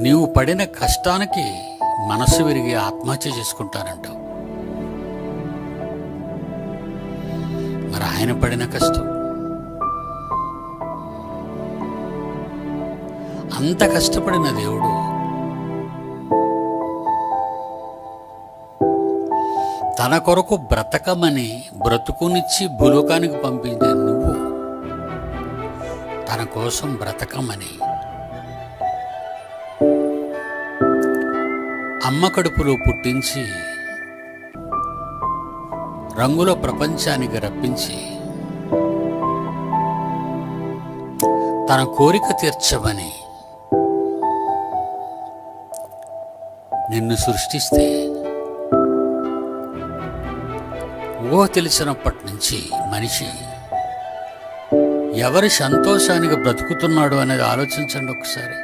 నీవు పడిన కష్టానికి మనసు విరిగి ఆత్మహత్య చేసుకుంటానంటావు. మరి ఆయన పడిన కష్టం, అంత కష్టపడిన దేవుడు తన కొరకు బ్రతకమని బ్రతుకునిచ్చి భూలోకానికి పంపించే నువ్వు తన కోసం బ్రతకమని అమ్మ కడుపులో పుట్టించి రంగుల ప్రపంచానికి రప్పించి తన కోరిక తీర్చమని నిన్ను సృష్టిస్తే ఊహ తెలిసినప్పటి నుంచి మనిషి ఎవరి సంతోషానికి బ్రతుకుతున్నాడు అనేది ఆలోచించండి ఒకసారి.